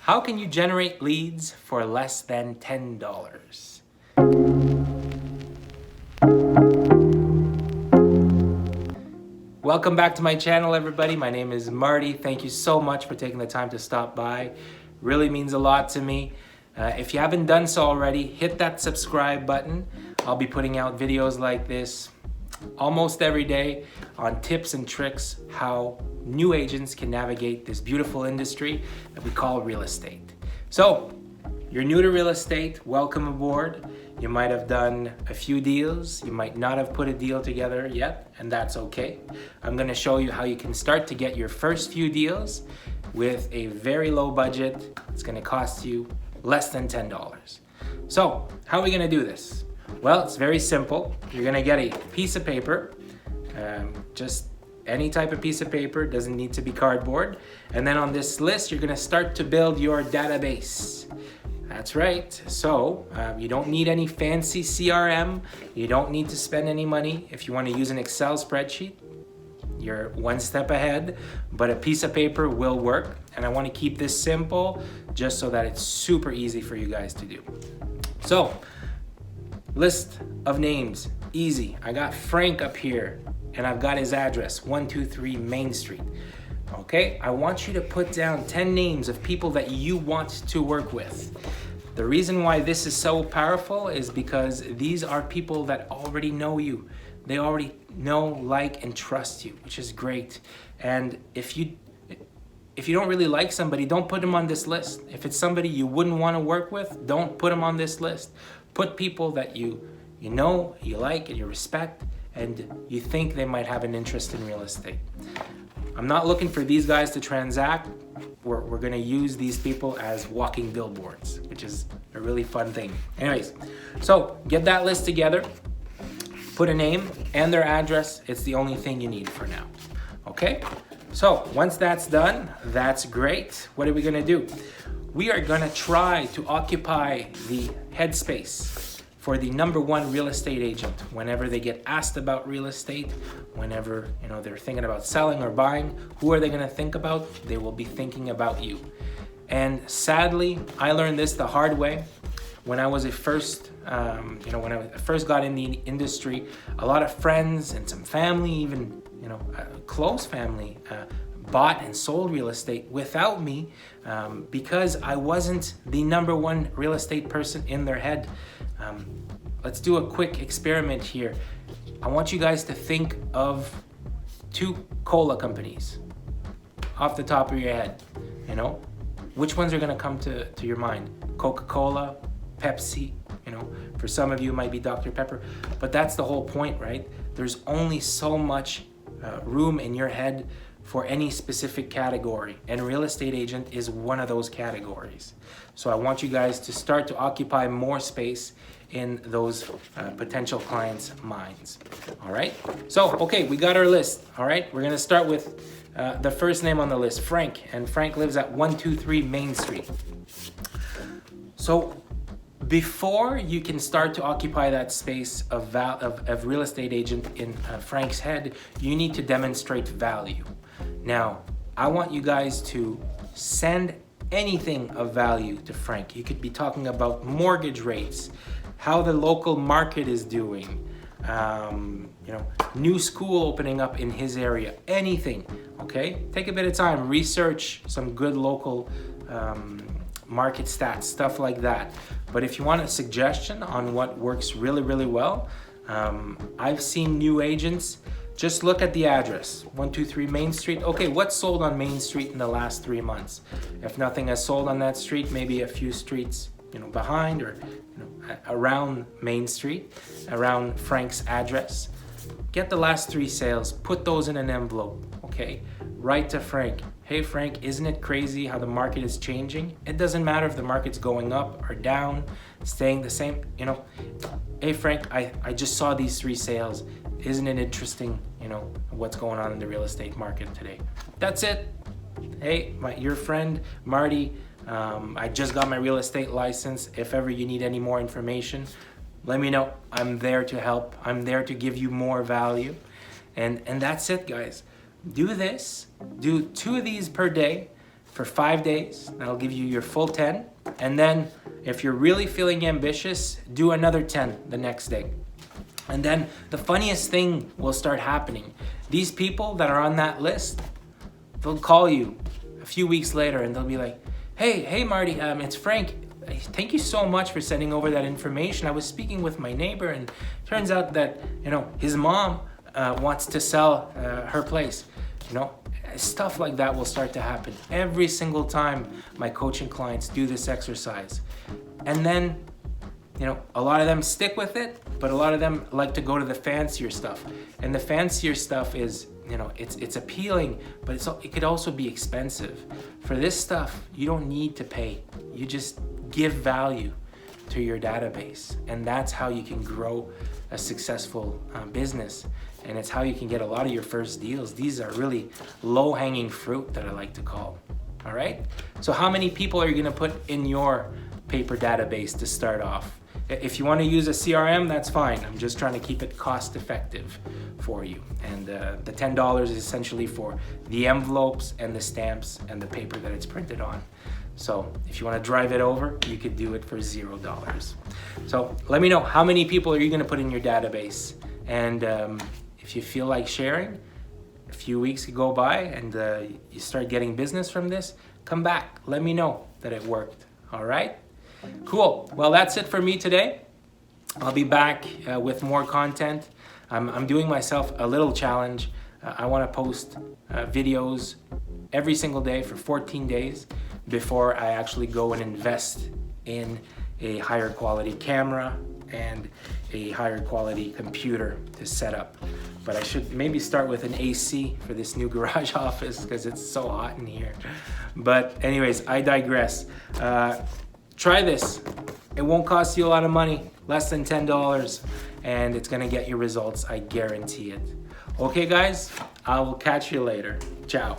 How can you generate leads for less than $10? Welcome back to my channel, everybody. My name is Marty. Thank you so much for taking the time to stop by. Really means a lot to me. If you haven't done so already, hit that subscribe button. I'll be putting out videos like this almost every day on tips and tricks how new agents can navigate this beautiful industry that we call real estate. So, you're new to real estate, welcome aboard. You might have done a few deals, you might not have put a deal together yet, and that's okay. I'm gonna show you how you can start to get your first few deals with a very low budget. It's gonna cost you less than $10. So, how are we gonna do this? Well, it's very simple. You're gonna get a piece of paper, just any type of piece of paper, doesn't need to be cardboard. And then on this list, you're gonna start to build your database. That's right. So you don't need any fancy CRM. You don't need to spend any money. If you want to use an Excel spreadsheet, you're one step ahead, but a piece of paper will work. And I want to keep this simple just so that it's super easy for you guys to do. So, list of names, easy. I got Frank up here and I've got his address, 123 Main Street. Okay, I want you to put down 10 names of people that you want to work with. The reason why this is so powerful is because these are people that already know you. They already know, like, and trust you, which is great. And if you don't really like somebody, don't put them on this list. If it's somebody you wouldn't want to work with, don't put them on this list. Put people that you know, you like, and you respect, and you think they might have an interest in real estate. I'm not looking for these guys to transact. We're gonna use these people as walking billboards, which is a really fun thing. Anyways, so get that list together, put a name and their address. It's the only thing you need for now, okay? So once that's done, that's great. What are we gonna do? We are gonna try to occupy the headspace for the #1 real estate agent whenever they get asked about real estate, whenever they're thinking about selling or buying. Who are they going to think about? They will be thinking about you. And sadly, I learned this the hard way. When I was when I first got in the industry, a lot of friends and some family, even close family, bought and sold real estate without me because I wasn't the #1 real estate person in their head. Let's do a quick experiment here. I want you guys to think of 2 cola companies off the top of your head. Which ones are going to come to your mind? Coca-Cola, Pepsi, for some of you it might be Dr. Pepper, but that's the whole point, right? There's only so much room in your head for any specific category, and real estate agent is one of those categories. So I want you guys to start to occupy more space in those potential clients' minds. All right, so okay, we got our list. All right, we're gonna start with the first name on the list, Frank, and Frank lives at 123 Main Street. So before you can start to occupy that space of real estate agent in Frank's head, you need to demonstrate value. Now, I want you guys to send anything of value to Frank. You could be talking about mortgage rates, how the local market is doing, new school opening up in his area, anything, okay? Take a bit of time, research some good local market stats, stuff like that. But if you want a suggestion on what works really, really well, I've seen new agents just look at the address, 123 Main Street. Okay, what's sold on Main Street in the last 3 months? If nothing has sold on that street, maybe a few streets, behind or around Main Street, around Frank's address. Get the last 3 sales, put those in an envelope, okay? Write to Frank. Hey Frank, isn't it crazy how the market is changing? It doesn't matter if the market's going up or down, staying the same, Hey Frank, I just saw these 3 sales. Isn't it interesting, what's going on in the real estate market today? That's it. Hey, your friend, Marty, I just got my real estate license. If ever you need any more information, let me know. I'm there to help. I'm there to give you more value. And that's it, guys. Do this. Do 2 of these per day. for 5 days. That'll give you your full 10. And then if you're really feeling ambitious, do another 10 the next day. And then the funniest thing will start happening. These people that are on that list, they'll call you a few weeks later and they'll be like, hey Marty, it's Frank. Thank you so much for sending over that information. I was speaking with my neighbor and turns out that, his mom wants to sell her place. Stuff like that will start to happen every single time my coaching clients do this exercise. And then, a lot of them stick with it, but a lot of them like to go to the fancier stuff. And the fancier stuff is, it's appealing, but it could also be expensive. For this stuff, you don't need to pay. You just give value to your database. And that's how you can grow a successful business. And it's how you can get a lot of your first deals. These are really low-hanging fruit that I like to call. All right? So how many people are you gonna put in your paper database to start off? If you want to use a CRM, that's fine. I'm just trying to keep it cost effective for you. And the $10 is essentially for the envelopes and the stamps and the paper that it's printed on. So if you want to drive it over, you could do it for $0. So let me know, how many people are you going to put in your database? And if you feel like sharing, a few weeks go by and you start getting business from this, come back. Let me know that it worked. All right? Cool. Well, that's it for me today. I'll be back with more content. I'm doing myself a little challenge. I want to post videos every single day for 14 days before I actually go and invest in a higher quality camera and a higher quality computer to set up. But I should maybe start with an AC for this new garage office because it's so hot in here. But anyways, I digress. Try this. It won't cost you a lot of money, less than $10, and it's gonna get you results, I guarantee it. Okay guys, I will catch you later. Ciao.